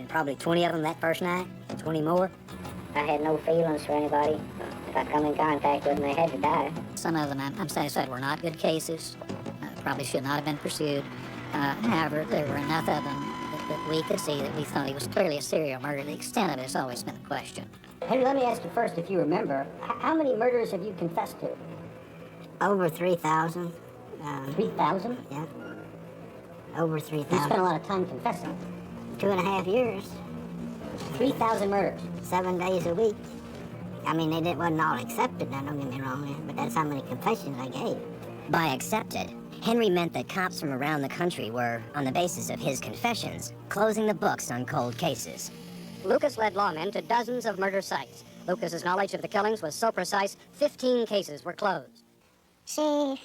probably 20 of them that first night, 20 more. I had no feelings for anybody. If I come in contact with them, they had to die. Some of them, I'm satisfied, were not good cases. Probably should not have been pursued. However, there were enough of them that we could see that we thought he was clearly a serial murderer. The extent of it has always been a question. Henry, let me ask you first, if you remember, how many murders have you confessed to? Over 3,000. 3,000? Yeah. Over 3,000. You spent a lot of time confessing. 2.5 years. 3,000 murders. 7 days a week. I mean, they wasn't all accepted, now don't get me wrong, but that's how many confessions I gave. By accepted, Henry meant that cops from around the country were, on the basis of his confessions, closing the books on cold cases. Lucas led lawmen to dozens of murder sites. Lucas's knowledge of the killings was so precise, 15 cases were closed. She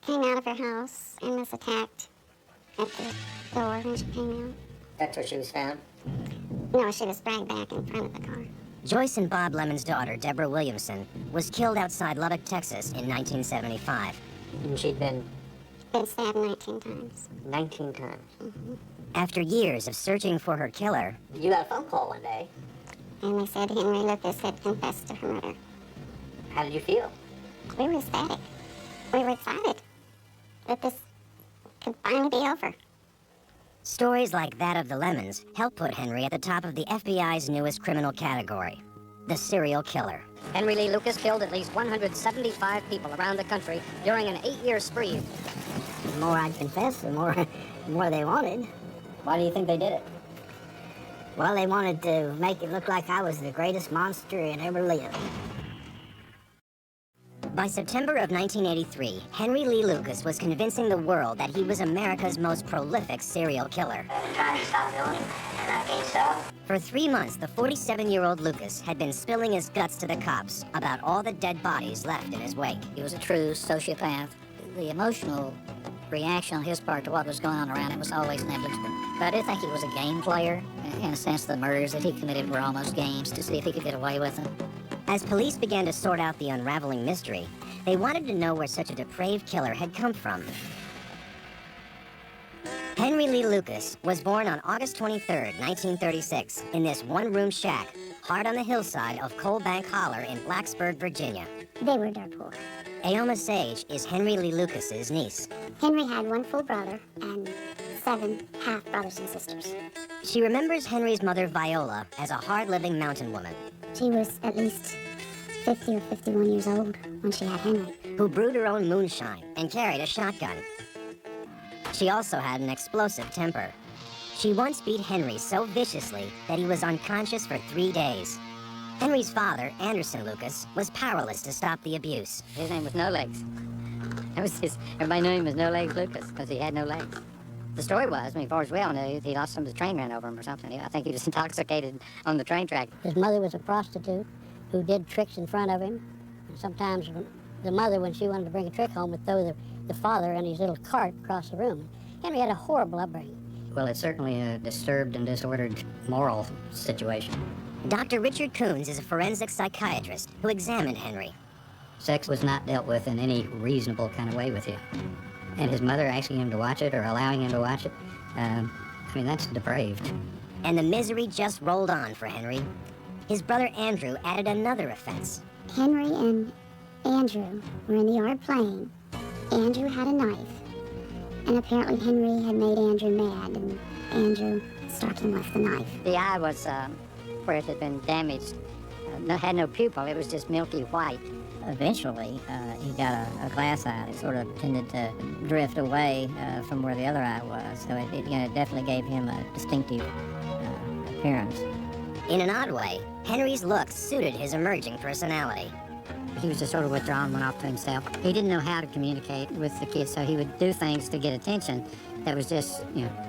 came out of her house and was attacked at the door when she came out. That's where she was found? No, she was dragged back in front of the car. Joyce and Bob Lemon's daughter, Deborah Williamson, was killed outside Lubbock, Texas in 1975. And she'd been stabbed 19 times. 19 times. Mm-hmm. After years of searching for her killer, you got a phone call one day. And they said Henry Lucas had confessed to her murder. How did you feel? We were ecstatic. We were excited that this could finally be over. Stories like that of the Lemons helped put Henry at the top of the FBI's newest criminal category, the serial killer. Henry Lee Lucas killed at least 175 people around the country during an 8-year spree. The more I'd confess, the more they wanted. Why do you think they did it? Well, they wanted to make it look like I was the greatest monster that ever lived. By September of 1983, Henry Lee Lucas was convincing the world that he was America's most prolific serial killer. I've been trying to stop doing it, and I can't stop. For 3 months, the 47-year-old Lucas had been spilling his guts to the cops about all the dead bodies left in his wake. He was a true sociopath. The emotional reaction on his part to what was going on around him was always negligible. But I do think he was a game player. In a sense, the murders that he committed were almost games to see if he could get away with them. As police began to sort out the unraveling mystery, they wanted to know where such a depraved killer had come from. Henry Lee Lucas was born on August 23, 1936, in this one-room shack hard on the hillside of Coal Bank Holler in Blacksburg, Virginia. They were dirt poor. Aoma Sage is Henry Lee Lucas's niece. Henry had one full brother and 7 half-brothers and sisters. She remembers Henry's mother, Viola, as a hard-living mountain woman. She was at least 50 or 51 years old when she had Henry. Who brewed her own moonshine and carried a shotgun. She also had an explosive temper. She once beat Henry so viciously that he was unconscious for 3 days. Henry's father, Anderson Lucas, was powerless to stop the abuse. His name was No Legs. That was everybody knew him as No Legs Lucas because he had no legs. The story was, as far as we all knew, he lost some of the train ran over him or something. I think he was intoxicated on the train track. His mother was a prostitute who did tricks in front of him. And sometimes the mother, when she wanted to bring a trick home, would throw the father in his little cart across the room. Henry had a horrible upbringing. Well, it's certainly a disturbed and disordered moral situation. Dr. Richard Coons is a forensic psychiatrist who examined Henry. Sex was not dealt with in any reasonable kind of way with you. And his mother asking him to watch it or allowing him to watch it, that's depraved. And the misery just rolled on for Henry. His brother Andrew added another offense. Henry and Andrew were in the yard playing. Andrew had a knife, and apparently Henry had made Andrew mad, and Andrew struck him with the knife. The eye was where it had been damaged. Had no pupil, it was just milky white. Eventually, he got a glass eye that sort of tended to drift away from where the other eye was, so it definitely gave him a distinctive appearance. In an odd way, Henry's looks suited his emerging personality. He was just sort of withdrawn, went off to himself. He didn't know how to communicate with the kids, so he would do things to get attention that was just,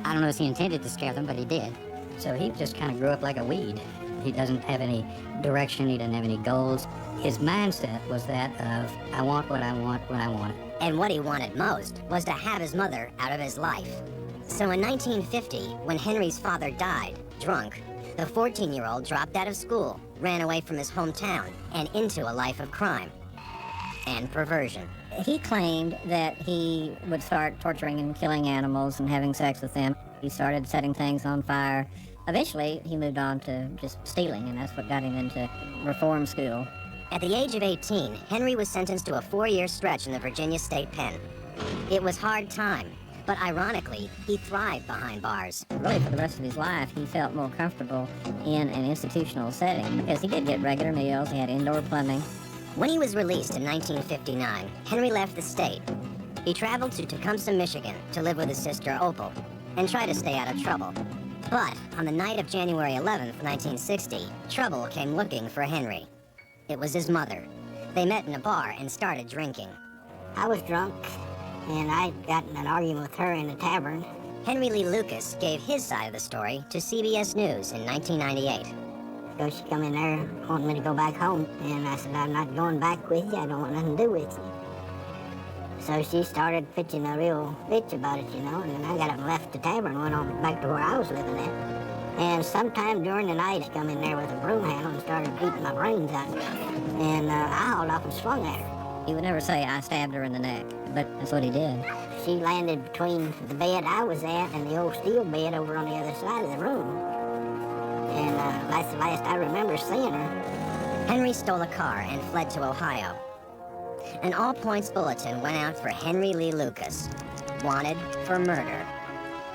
I don't know if he intended to scare them, but he did. So he just kind of grew up like a weed. He doesn't have any direction, he doesn't have any goals. His mindset was that of, I want what I want when I want it. And what he wanted most was to have his mother out of his life. So in 1950, when Henry's father died, drunk, the 14-year-old dropped out of school, ran away from his hometown, and into a life of crime and perversion. He claimed that he would start torturing and killing animals and having sex with them. He started setting things on fire, Eventually, he moved on to just stealing, and that's what got him into reform school. At the age of 18, Henry was sentenced to a 4-year stretch in the Virginia State Pen. It was hard time, but ironically, he thrived behind bars. Really, for the rest of his life, he felt more comfortable in an institutional setting because he did get regular meals, he had indoor plumbing. When he was released in 1959, Henry left the state. He traveled to Tecumseh, Michigan to live with his sister Opal and try to stay out of trouble. But on the night of January 11th, 1960, trouble came looking for Henry. It was his mother. They met in a bar and started drinking. I was drunk, and I got in an argument with her in a tavern. Henry Lee Lucas gave his side of the story to CBS News in 1998. So she come in there wanting me to go back home, and I said, I'm not going back with you, I don't want nothing to do with you. So she started pitching a real bitch about it, you know, and then I got up and left the tavern and went on back to where I was living at. And sometime during the night, she come in there with a broom handle and started beating my brains out. And I hauled off and swung at her. He would never say, I stabbed her in the neck, but that's what he did. She landed between the bed I was at and the old steel bed over on the other side of the room. And that's the last I remember seeing her. Henry stole a car and fled to Ohio. An all-points bulletin went out for Henry Lee Lucas, wanted for murder.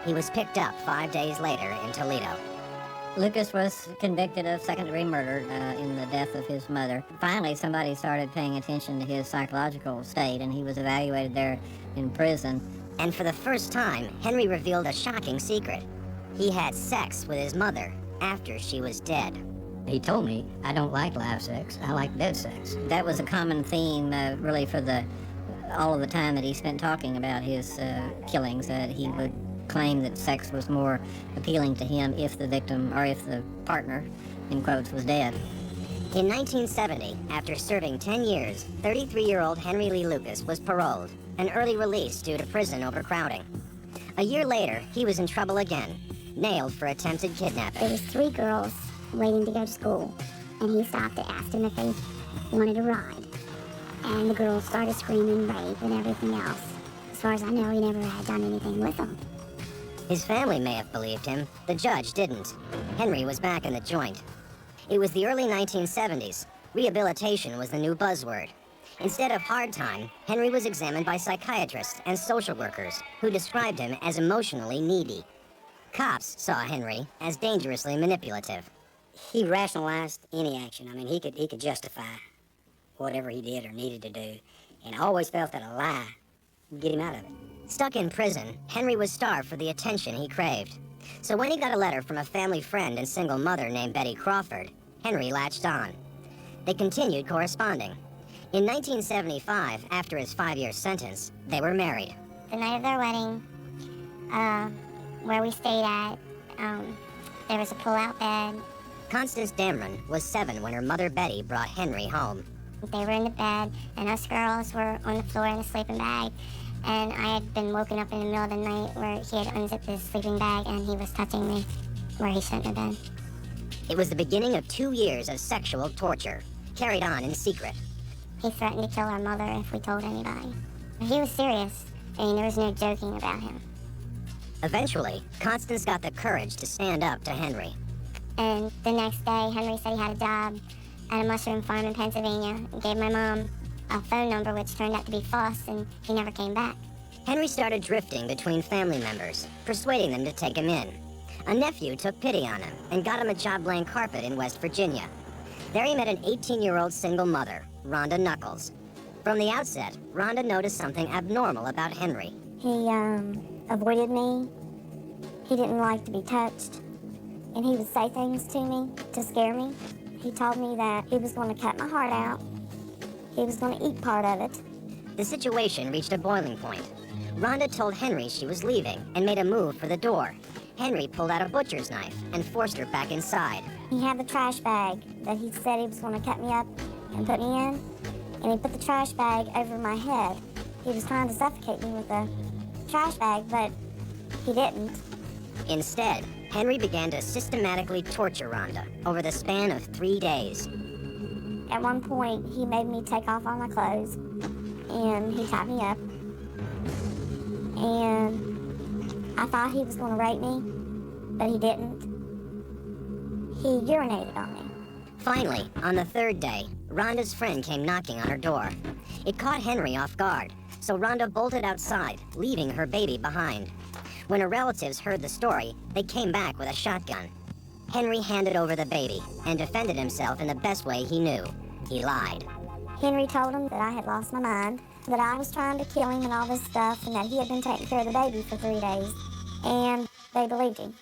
He was picked up 5 days later in Toledo. Lucas was convicted of second-degree murder in the death of his mother. Finally, somebody started paying attention to his psychological state, and he was evaluated there in prison. And for the first time, Henry revealed a shocking secret. He had sex with his mother after she was dead. He told me, I don't like live sex, I like dead sex. That was a common theme, really, for all of the time that he spent talking about his killings, that he would claim that sex was more appealing to him if the victim, or if the partner, in quotes, was dead. In 1970, after serving 10 years, 33-year-old Henry Lee Lucas was paroled, an early release due to prison overcrowding. A year later, he was in trouble again, nailed for attempted kidnapping. There was 3 girls waiting to go to school, and he stopped and asked them if they wanted a ride. And the girls started screaming rape and everything else. As far as I know, he never had done anything with them. His family may have believed him. The judge didn't. Henry was back in the joint. It was the early 1970s. Rehabilitation was the new buzzword. Instead of hard time, Henry was examined by psychiatrists and social workers who described him as emotionally needy. Cops saw Henry as dangerously manipulative. He rationalized any action. I mean, he could justify whatever he did or needed to do, and always felt that a lie would get him out of it. Stuck in prison, Henry was starved for the attention he craved. So when he got a letter from a family friend and single mother named Betty Crawford, Henry latched on. They continued corresponding. In 1975, after his 5-year sentence, they were married. The night of their wedding, where we stayed at, there was a pull-out bed. Constance Dameron was 7 when her mother Betty brought Henry home. They were in the bed, and us girls were on the floor in a sleeping bag. And I had been woken up in the middle of the night where he had unzipped his sleeping bag and he was touching me where he shouldn't have been. It was the beginning of 2 years of sexual torture, carried on in secret. He threatened to kill our mother if we told anybody. He was serious, and there was no joking about him. Eventually, Constance got the courage to stand up to Henry. And the next day, Henry said he had a job at a mushroom farm in Pennsylvania and gave my mom a phone number which turned out to be false, and he never came back. Henry started drifting between family members, persuading them to take him in. A nephew took pity on him and got him a job laying carpet in West Virginia. There he met an 18-year-old single mother, Rhonda Knuckles. From the outset, Rhonda noticed something abnormal about Henry. He avoided me. He didn't like to be touched, and he would say things to me to scare me. He told me that he was going to cut my heart out. He was going to eat part of it. The situation reached a boiling point. Rhonda told Henry she was leaving and made a move for the door. Henry pulled out a butcher's knife and forced her back inside. He had the trash bag that he said he was going to cut me up and put me in, and he put the trash bag over my head. He was trying to suffocate me with the trash bag, but he didn't. Instead, Henry began to systematically torture Rhonda over the span of 3 days. At one point, he made me take off all my clothes, and he tied me up. And I thought he was going to rape me, but he didn't. He urinated on me. Finally, on the third day, Rhonda's friend came knocking on her door. It caught Henry off guard, so Rhonda bolted outside, leaving her baby behind. When her relatives heard the story, they came back with a shotgun. Henry handed over the baby and defended himself in the best way he knew. He lied. Henry told him that I had lost my mind, that I was trying to kill him and all this stuff, and that he had been taking care of the baby for 3 days. And they believed him.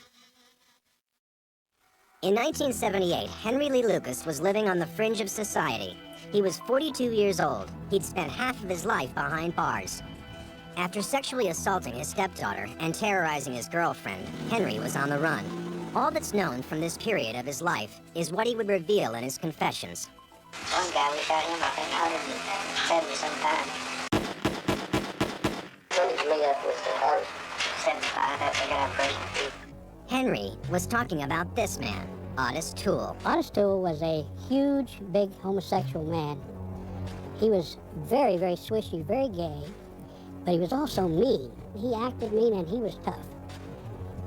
In 1978, Henry Lee Lucas was living on the fringe of society. He was 42 years old. He'd spent half of his life behind bars. After sexually assaulting his stepdaughter and terrorizing his girlfriend, Henry was on the run. All that's known from this period of his life is what he would reveal in his confessions. One guy, we shot him, I think, 170 sometimes. When did you meet up with the others? 75, after I got out of prison. Henry was talking about this man, Otis Toole. Otis Toole was a huge, big homosexual man. He was very, very swishy, very gay, but he was also mean. He acted mean and he was tough.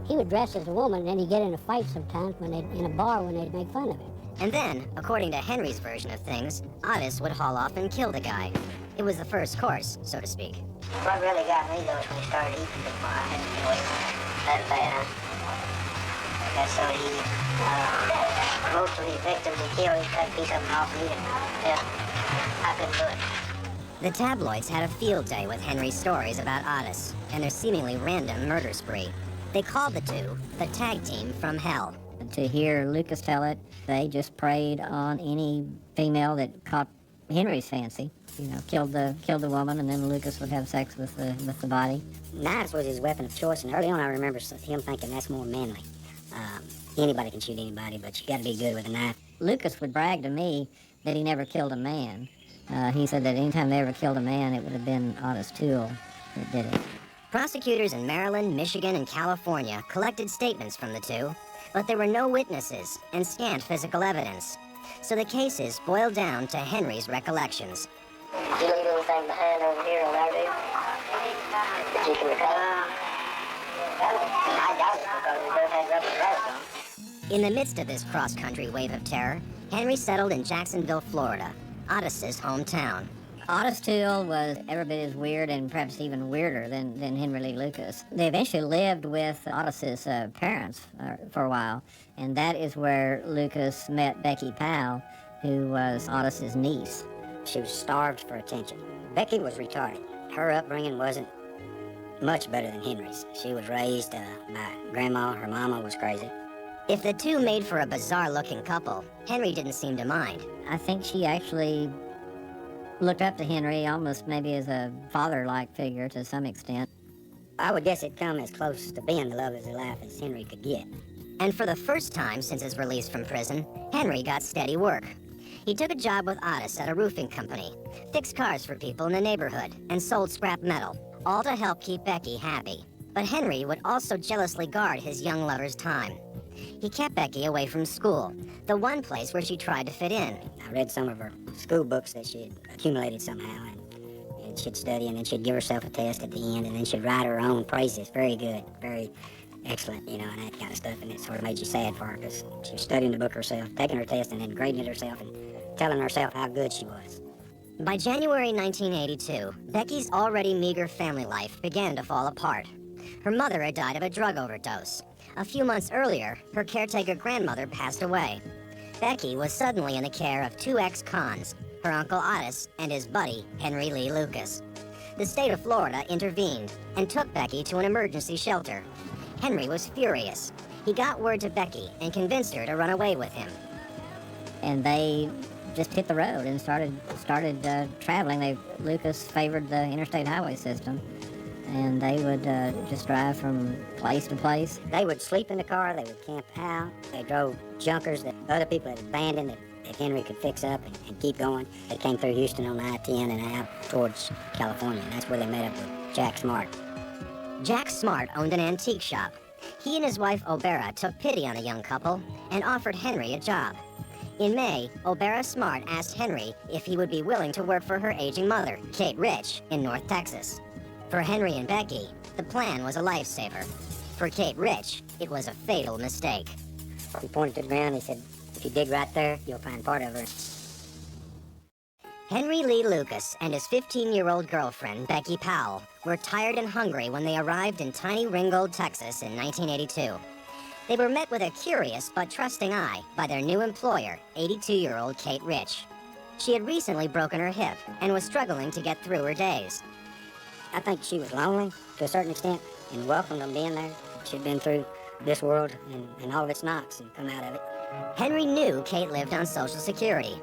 He would dress as a woman and then he'd get in a fight sometimes in a bar when they'd make fun of him. And then, according to Henry's version of things, Otis would haul off and kill the guy. It was the first course, so to speak. What really got me, though, is when he started eating before I had to do it that bad. That's so most of these victims he killed, he cut a piece of them off me, and yeah, I couldn't do it. The tabloids had a field day with Henry's stories about Otis and their seemingly random murder spree. They called the two the tag team from hell. To hear Lucas tell it, they just preyed on any female that caught Henry's fancy. You know, killed the woman, and then Lucas would have sex with the body. Knives was his weapon of choice, and early on I remember him thinking that's more manly. Anybody can shoot anybody, but you gotta be good with a knife. Lucas would brag to me that he never killed a man. He said that anytime they ever killed a man, it would have been Otis Toole that did it. Prosecutors in Maryland, Michigan, and California collected statements from the two, but there were no witnesses and scant physical evidence. So the cases boiled down to Henry's recollections. Did you leave anything behind over here on our deal? That you can recover? I doubt it, because we both had rubber roads on. In the midst of this cross-country wave of terror, Henry settled in Jacksonville, Florida, Otis's hometown. Otis Toole was every bit as weird and perhaps even weirder than Henry Lee Lucas. They eventually lived with Otis's parents for a while, and that is where Lucas met Becky Powell, who was Otis's niece. She was starved for attention. Becky was retarded. Her upbringing wasn't much better than Henry's. She was raised by grandma. Her mama was crazy. If the two made for a bizarre-looking couple, Henry didn't seem to mind. I think she actually looked up to Henry almost maybe as a father-like figure to some extent. I would guess it'd come as close to being the love of his life as Henry could get. And for the first time since his release from prison, Henry got steady work. He took a job with Otis at a roofing company, fixed cars for people in the neighborhood, and sold scrap metal, all to help keep Becky happy. But Henry would also jealously guard his young lover's time. He kept Becky away from school, the one place where she tried to fit in. I read some of her school books that she had accumulated somehow, and she'd study, and then she'd give herself a test at the end, and then she'd write her own praises. Very good, very excellent, you know, and that kind of stuff, and it sort of made you sad for her, because she was studying the book herself, taking her test, and then grading it herself, and telling herself how good she was. By January 1982, Becky's already meager family life began to fall apart. Her mother had died of a drug overdose. A few months earlier, her caretaker grandmother passed away. Becky was suddenly in the care of two ex-cons, her Uncle Otis and his buddy, Henry Lee Lucas. The state of Florida intervened and took Becky to an emergency shelter. Henry was furious. He got word to Becky and convinced her to run away with him. And they just hit the road and started traveling. Lucas favored the interstate highway system, and they would just drive from place to place. They would sleep in the car, they would camp out, they drove junkers that other people had abandoned that Henry could fix up and keep going. They came through Houston on I-10 and out towards California, and that's where they met up with Jack Smart. Jack Smart owned an antique shop. He and his wife, O'Bara, took pity on the young couple and offered Henry a job. In May, O'Bara Smart asked Henry if he would be willing to work for her aging mother, Kate Rich, in North Texas. For Henry and Becky, the plan was a lifesaver. For Kate Rich, it was a fatal mistake. He pointed to the ground. He said, if you dig right there, you'll find part of her. Henry Lee Lucas and his 15-year-old girlfriend, Becky Powell, were tired and hungry when they arrived in tiny Ringgold, Texas in 1982. They were met with a curious but trusting eye by their new employer, 82-year-old Kate Rich. She had recently broken her hip and was struggling to get through her days. I think she was lonely to a certain extent and welcomed them being there. She'd been through this world and all of its knocks and come out of it. Henry knew Kate lived on Social Security.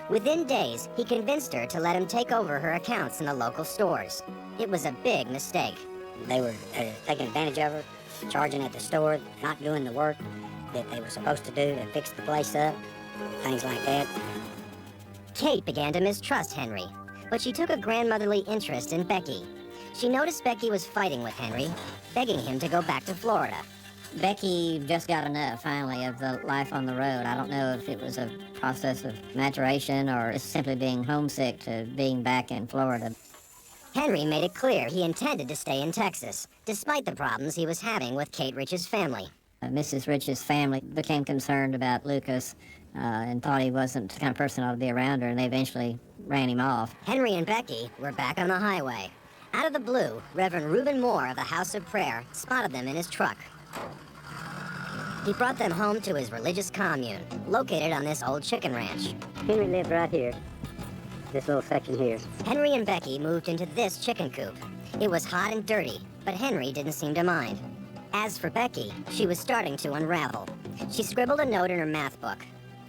Within days, he convinced her to let him take over her accounts in the local stores. It was a big mistake. They were taking advantage of her, charging at the store, not doing the work that they were supposed to do to fix the place up, things like that. Kate began to mistrust Henry, but she took a grandmotherly interest in Becky. She noticed Becky was fighting with Henry, begging him to go back to Florida. Becky just got enough, finally, of the life on the road. I don't know if it was a process of maturation or simply being homesick to being back in Florida. Henry made it clear he intended to stay in Texas, despite the problems he was having with Kate Rich's family. Mrs. Rich's family became concerned about Lucas and thought he wasn't the kind of person that ought to be around her, and they eventually ran him off. Henry and Becky were back on the highway. Out of the blue, Reverend Reuben Moore of the House of Prayer spotted them in his truck. He brought them home to his religious commune, located on this old chicken ranch. Henry lived right here, this little section here. Henry and Becky moved into this chicken coop. It was hot and dirty, but Henry didn't seem to mind. As for Becky, she was starting to unravel. She scribbled a note in her math book.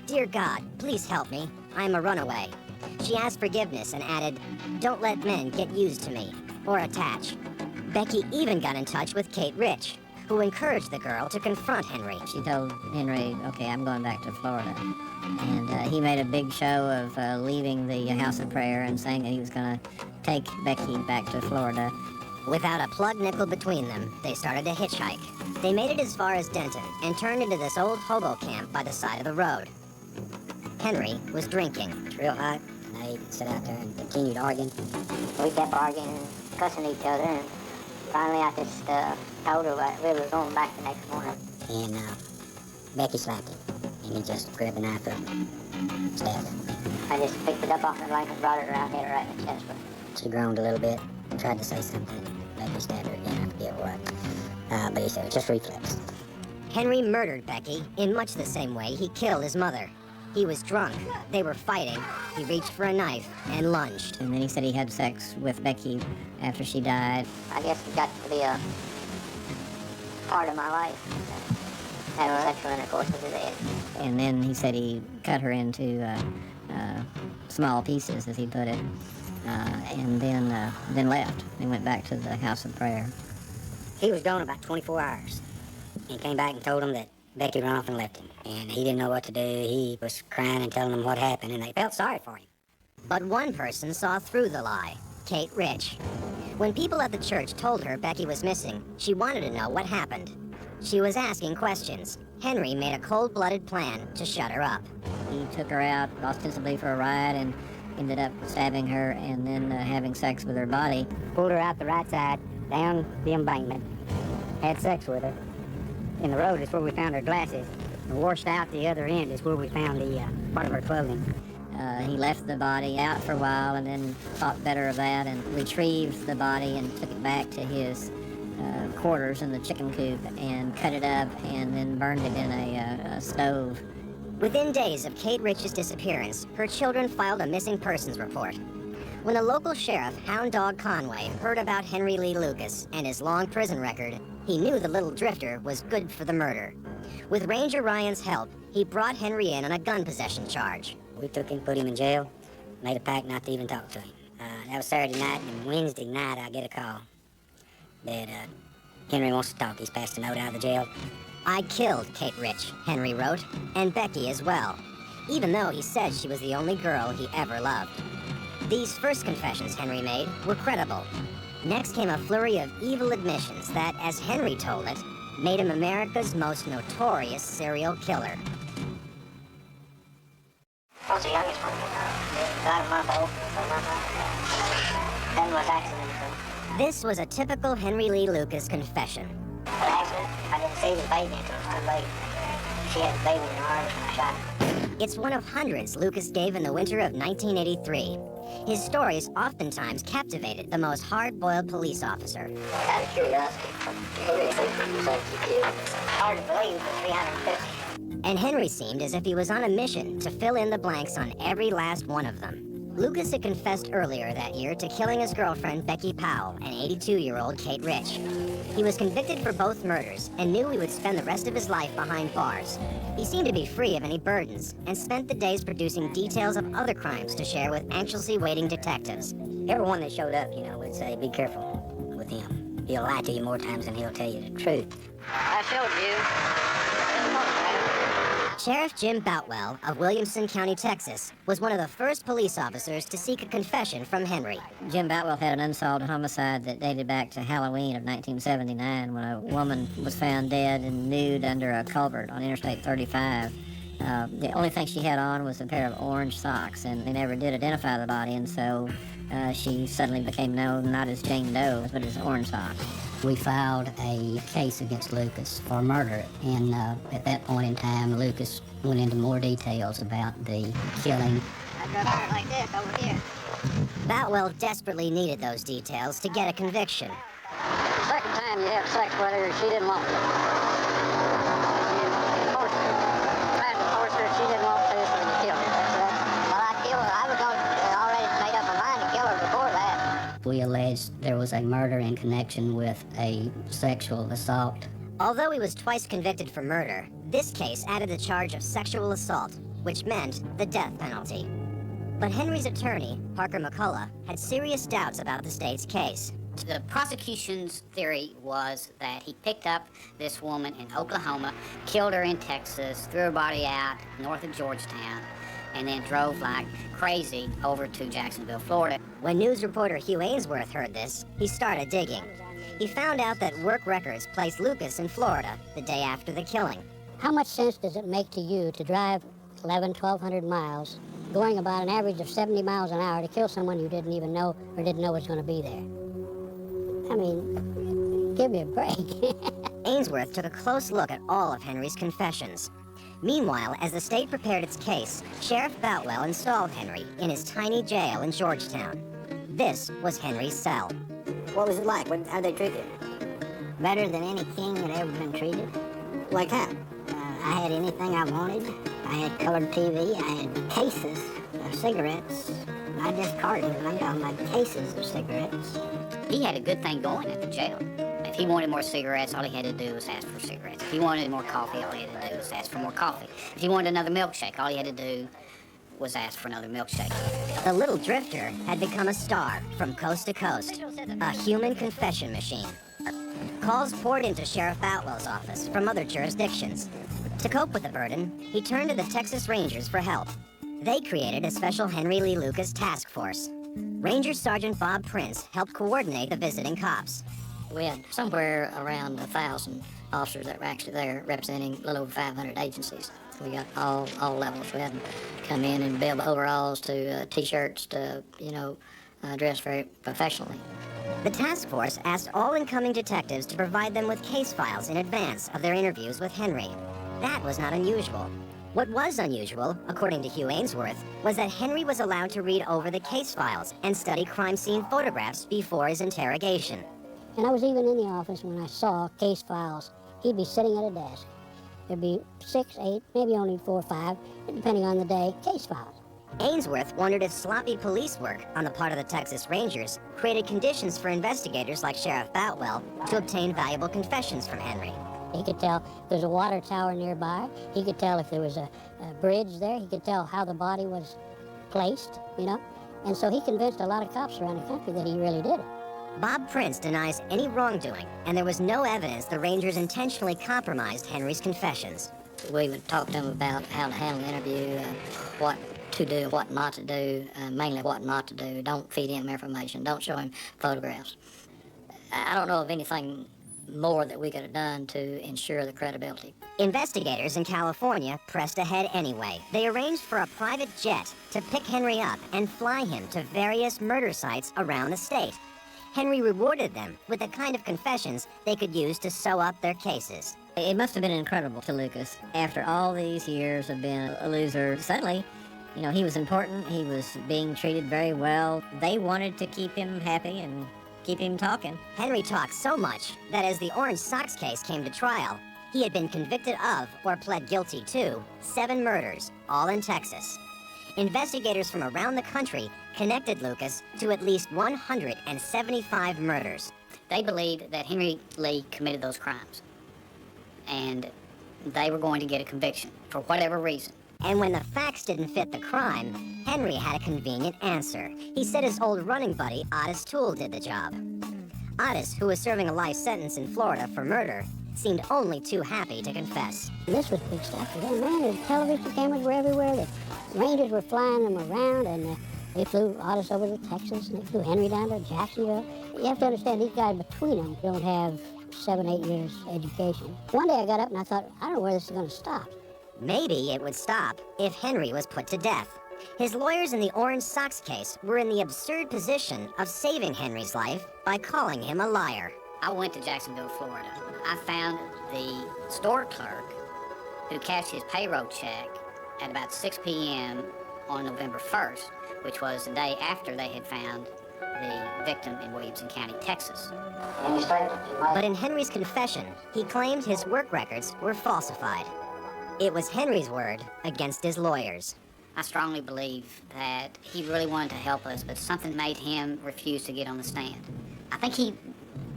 "Dear God, please help me. I am a runaway." She asked forgiveness and added, "Don't let men get used to me or attach." Becky even got in touch with Kate Rich, who encouraged the girl to confront Henry. She told Henry, okay, I'm going back to Florida. And he made a big show of leaving the House of Prayer and saying that he was going to take Becky back to Florida. Without a plug nickel between them, they started to hitchhike. They made it as far as Denton and turned into this old hobo camp by the side of the road. Henry was drinking. It's real hot, and they sat out there and continued arguing. We kept arguing and cussing each other, and finally I just told her that we were going back the next morning. And Becky slapped him, and he just grabbed the knife up and stabbed her. I just picked it up off the blanket and brought it around, hit her right in the chest. She groaned a little bit, tried to say something. Becky stabbed her again, I forget what. But he said, just reflex. Henry murdered Becky in much the same way he killed his mother. He was drunk, they were fighting, he reached for a knife and lunged. And then he said he had sex with Becky after she died. I guess it got to be a part of my life. Having sexual intercourse with his head. And then he said he cut her into small pieces, as he put it, and then left and went back to the House of Prayer. He was gone about 24 hours. He came back and told him that Becky ran off and left him, and he didn't know what to do. He was crying and telling them what happened, and they felt sorry for him. But one person saw through the lie, Kate Rich. When people at the church told her Becky was missing, she wanted to know what happened. She was asking questions. Henry made a cold-blooded plan to shut her up. He took her out ostensibly for a ride and ended up stabbing her and then having sex with her body. Pulled her out the right side, down the embankment, had sex with her. In the road is where we found her glasses. And washed out the other end is where we found the part of her clothing. He left the body out for a while and then thought better of that and retrieved the body and took it back to his quarters in the chicken coop and cut it up and then burned it in a stove. Within days of Kate Rich's disappearance, her children filed a missing persons report. When the local sheriff, Hound Dog Conway, heard about Henry Lee Lucas and his long prison record, he knew the little drifter was good for the murder. With Ranger Ryan's help, he brought Henry in on a gun possession charge. We took him, put him in jail, made a pact not to even talk to him. That was Saturday night, and Wednesday night I get a call that Henry wants to talk. He's passed a note out of the jail. "I killed Kate Rich," Henry wrote, "and Becky as well, even though he said she was the only girl he ever loved." These first confessions Henry made were credible. Next came a flurry of evil admissions that, as Henry told it, made him America's most notorious serial killer. I was the youngest one. About a month old. Then was accident. This was a typical Henry Lee Lucas confession. An accident? I didn't see the baby until it was too late. She had the baby in her arms when I shot her. It's one of hundreds Lucas gave in the winter of 1983. His stories oftentimes captivated the most hard-boiled police officer. Out of curiosity, hard to believe for 350. And Henry seemed as if he was on a mission to fill in the blanks on every last one of them. Lucas had confessed earlier that year to killing his girlfriend, Becky Powell, and 82-year-old Kate Rich. He was convicted for both murders and knew he would spend the rest of his life behind bars. He seemed to be free of any burdens and spent the days producing details of other crimes to share with anxiously waiting detectives. Everyone that showed up, would say, be careful with him. He'll lie to you more times than he'll tell you the truth. I showed you. Sheriff Jim Boutwell of Williamson County, Texas, was one of the first police officers to seek a confession from Henry. Jim Boutwell had an unsolved homicide that dated back to Halloween of 1979 when a woman was found dead and nude under a culvert on Interstate 35. The only thing she had on was a pair of orange socks, and they never did identify the body, and so she suddenly became known not as Jane Doe, but as Orange Socks. We filed a case against Lucas for murder, and at that point in time, Lucas went into more details about the killing. I drove her like this over here. Boutwell desperately needed those details to get a conviction. The second time you had sex with her, she didn't want to. You tried to force her, she didn't want to, so you killed her. Well, I killed her. I was already made up my mind to kill her before that. We alleged there was a murder in connection with a sexual assault. Although he was twice convicted for murder, this case added the charge of sexual assault, which meant the death penalty. But Henry's attorney, Parker McCullough, had serious doubts about the state's case. The prosecution's theory was that he picked up this woman in Oklahoma, killed her in Texas, threw her body out north of Georgetown, and then drove like crazy over to Jacksonville, Florida. When news reporter Hugh Ainsworth heard this, he started digging. He found out that work records placed Lucas in Florida the day after the killing. How much sense does it make to you to drive 1,200 miles, going about an average of 70 miles an hour to kill someone you didn't even know or didn't know was going to be there? I mean, give me a break. Ainsworth took a close look at all of Henry's confessions. Meanwhile, as the state prepared its case, Sheriff Boutwell installed Henry in his tiny jail in Georgetown. This was Henry's cell. What was it like? How'd they treat you? Better than any king had ever been treated. Like how? I had anything I wanted. I had colored TV. I had cases of cigarettes. Not just cartons, I'm talking about cases of cigarettes. He had a good thing going at the jail. If he wanted more cigarettes, all he had to do was ask for cigarettes. If he wanted more coffee, all he had to do was ask for more coffee. If he wanted another milkshake, all he had to do was ask for another milkshake. The little drifter had become a star from coast to coast, a human confession machine. Calls poured into Sheriff Boutwell's office from other jurisdictions. To cope with the burden, he turned to the Texas Rangers for help. They created a special Henry Lee Lucas task force. Ranger Sergeant Bob Prince helped coordinate the visiting cops. We had somewhere around 1,000 officers that were actually there representing a little over 500 agencies. We got all levels. We had them come in and build overalls to T-shirts to, dress very professionally. The task force asked all incoming detectives to provide them with case files in advance of their interviews with Henry. That was not unusual. What was unusual, according to Hugh Ainsworth, was that Henry was allowed to read over the case files and study crime scene photographs before his interrogation. And I was even in the office when I saw case files. He'd be sitting at a desk. There'd be 6, 8, maybe only 4 or 5, depending on the day, case files. Ainsworth wondered if sloppy police work on the part of the Texas Rangers created conditions for investigators like Sheriff Boutwell to obtain valuable confessions from Henry. He could tell if there's a water tower nearby. He could tell if there was a bridge there. He could tell how the body was placed, And so he convinced a lot of cops around the country that he really did it. Bob Prince denies any wrongdoing, and there was no evidence the Rangers intentionally compromised Henry's confessions. We would talk to him about how to handle the interview, what to do, what not to do, mainly what not to do. Don't feed him information. Don't show him photographs. I don't know of anything more that we could have done to ensure the credibility. Investigators in California pressed ahead anyway. They arranged for a private jet to pick Henry up and fly him to various murder sites around the state. Henry rewarded them with the kind of confessions they could use to sew up their cases. It must have been incredible to Lucas. After all these years of being a loser, suddenly, he was important. He was being treated very well. They wanted to keep him happy and keep him talking. Henry talked so much that as the Orange Socks case came to trial, he had been convicted of, or pled guilty to, 7 murders, all in Texas. Investigators from around the country connected Lucas to at least 175 murders. They believed that Henry Lee committed those crimes, and they were going to get a conviction for whatever reason. And when the facts didn't fit the crime, Henry had a convenient answer. He said his old running buddy, Otis Toole, did the job. Otis, who was serving a life sentence in Florida for murder, seemed only too happy to confess. This was big stuff for them, man. The television cameras were everywhere. The Rangers were flying them around, and they flew Otis over to Texas, and they flew Henry down to Jacksonville. You have to understand, these guys between them don't have 7, 8 years education. One day I got up and I thought, I don't know where this is going to stop. Maybe it would stop if Henry was put to death. His lawyers in the Orange Socks case were in the absurd position of saving Henry's life by calling him a liar. I went to Jacksonville, Florida. I found the store clerk who cashed his payroll check at about 6 p.m. on November 1st, which was the day after they had found the victim in Williamson County, Texas. But in Henry's confession, he claimed his work records were falsified. It was Henry's word against his lawyers. I strongly believe that he really wanted to help us, but something made him refuse to get on the stand. I think he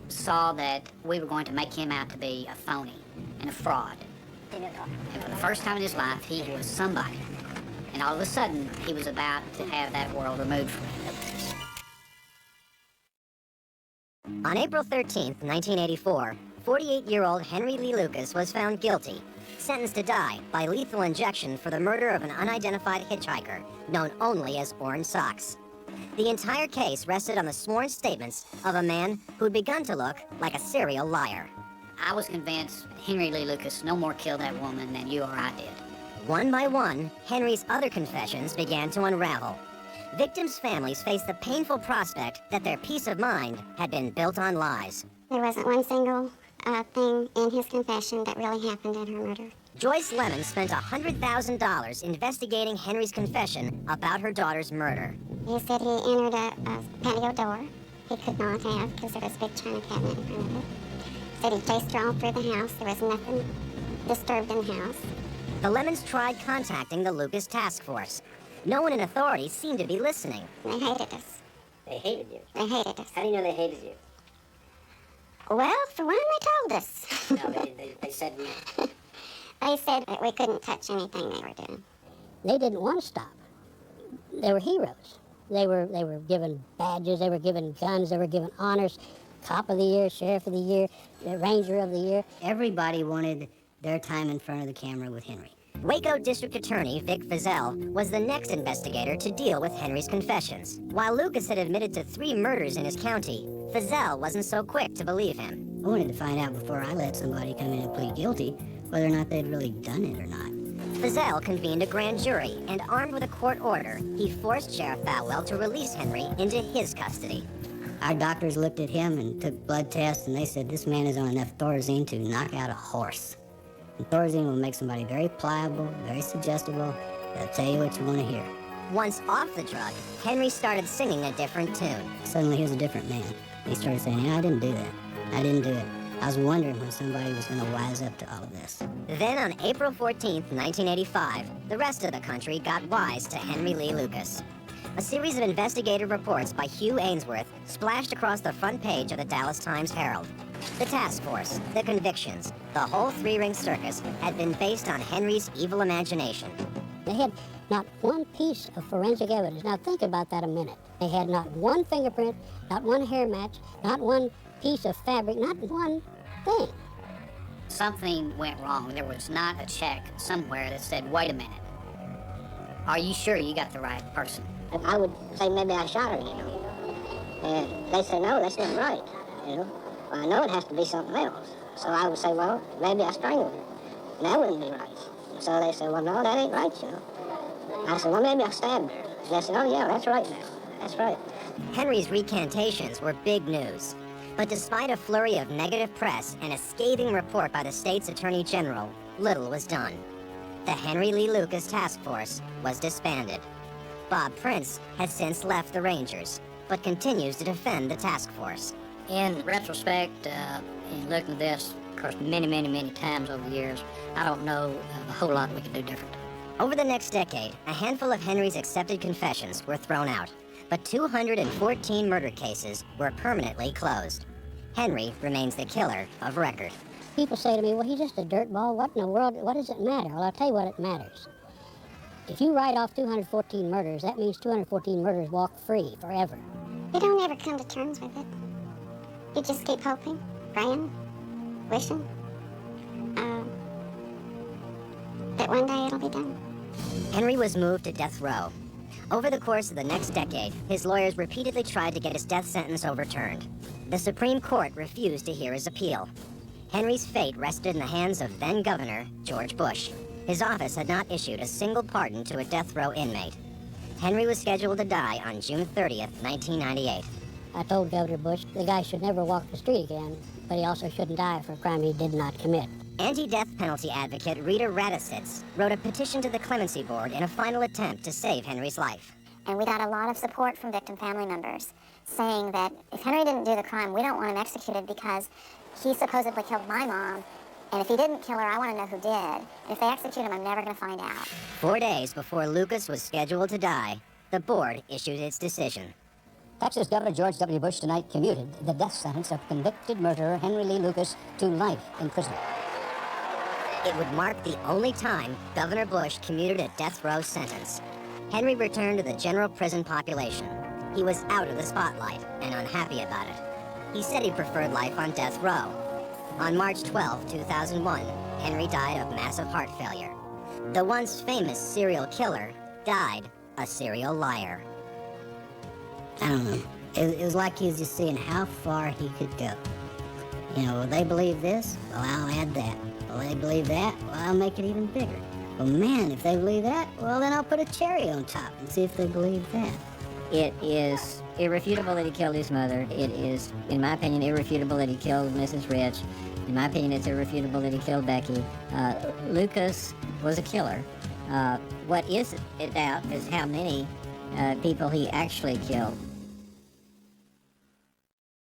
saw that we were going to make him out to be a phony and a fraud. And for the first time in his life, he was somebody. And all of a sudden, he was about to have that world removed from him. On April 13th, 1984, 48-year-old Henry Lee Lucas was found guilty, sentenced to die by lethal injection for the murder of an unidentified hitchhiker, known only as Orange Socks. The entire case rested on the sworn statements of a man who'd begun to look like a serial liar. I was convinced Henry Lee Lucas no more killed that woman than you or I did. One by one, Henry's other confessions began to unravel. Victims' families faced the painful prospect that their peace of mind had been built on lies. There wasn't one single thing in his confession that really happened in her murder. Joyce Lemon spent $100,000 investigating Henry's confession about her daughter's murder. He said he entered a patio door. He could not have because there was a big china cabinet in front of it. Said he chased her all through the house. There was nothing disturbed in the house. The Lemons tried contacting the Lucas Task Force. No one in authority seemed to be listening. They hated us. They hated you. They hated us. How do you know they hated you? Well, for one, they told us. No, they said we... They said that we couldn't touch anything they were doing. They didn't want to stop. They were heroes. They were given badges, they were given guns, they were given honors. Cop of the Year, Sheriff of the Year, Ranger of the Year. Everybody wanted their time in front of the camera with Henry. Waco District Attorney Vic Fizell was the next investigator to deal with Henry's confessions. While Lucas had admitted to 3 murders in his county, Fizell wasn't so quick to believe him. I wanted to find out before I let somebody come in and plead guilty whether or not they'd really done it or not. Fizell convened a grand jury, and armed with a court order, he forced Sheriff Boutwell to release Henry into his custody. Our doctors looked at him and took blood tests, and they said this man is on enough Thorazine to knock out a horse. And Thorazine will make somebody very pliable, very suggestible. They'll tell you what you want to hear. Once off the drug, Henry started singing a different tune. Suddenly he was a different man. He started saying, yeah, I didn't do that. I didn't do it. I was wondering when somebody was going to wise up to all of this. Then on April 14th, 1985, the rest of the country got wise to Henry Lee Lucas. A series of investigative reports by Hugh Ainsworth splashed across the front page of the Dallas Times-Herald. The task force, the convictions, the whole 3-ring circus had been based on Henry's evil imagination. They had not one piece of forensic evidence. Now think about that a minute. They had not one fingerprint, not one hair match, not one piece of fabric, not one thing. Something went wrong. There was not a check somewhere that said, wait a minute. Are you sure you got the right person? And I would say maybe I shot her, And they say, no, that's not right, Well, I know it has to be something else. So I would say, well, maybe I strangled her. And that wouldn't be right. So they said, well, no, that ain't right, I said, well, maybe I stabbed her. And they said, oh, yeah, that's right now. That's right. Henry's recantations were big news. But despite a flurry of negative press and a scathing report by the state's attorney general, little was done. The Henry Lee Lucas Task Force was disbanded. Bob Prince has since left the Rangers, but continues to defend the task force. In retrospect, in looking at this, of course, many times over the years, I don't know a whole lot we could do different. Over the next decade, a handful of Henry's accepted confessions were thrown out, but 214 murder cases were permanently closed. Henry remains the killer of record. People say to me, well, he's just a dirtball. What in the world, what does it matter? Well, I'll tell you what it matters. If you write off 214 murders, that means 214 murders walk free forever. You don't ever come to terms with it. You just keep hoping, praying, wishing that one day it'll be done. Henry was moved to death row. Over the course of the next decade, his lawyers repeatedly tried to get his death sentence overturned. The Supreme Court refused to hear his appeal. Henry's fate rested in the hands of then-Governor George Bush. His office had not issued a single pardon to a death row inmate. Henry was scheduled to die on June 30th, 1998. I told Governor Bush the guy should never walk the street again, but he also shouldn't die for a crime he did not commit. Anti-death penalty advocate Rita Radisitz wrote a petition to the Clemency Board in a final attempt to save Henry's life. And we got a lot of support from victim family members saying that if Henry didn't do the crime, we don't want him executed because he supposedly killed my mom. And if he didn't kill her, I want to know who did. And if they execute him, I'm never going to find out. 4 days before Lucas was scheduled to die, the board issued its decision. Texas Governor George W. Bush tonight commuted the death sentence of convicted murderer Henry Lee Lucas to life in prison. It would mark the only time Governor Bush commuted a death row sentence. Henry returned to the general prison population. He was out of the spotlight and unhappy about it. He said he preferred life on death row. On March 12, 2001, Henry died of massive heart failure. The once famous serial killer died a serial liar. I don't know. It was like he was just seeing how far he could go. You know, will they believe this? Well, I'll add that. Will they believe that? Well, I'll make it even bigger. Well, man, if they believe that, well, then I'll put a cherry on top and see if they believe that. It is irrefutable that he killed his mother. It is, in my opinion, irrefutable that he killed Mrs. Rich. In my opinion, it's irrefutable that he killed Becky. Lucas was a killer. What is in doubt is how many people he actually killed.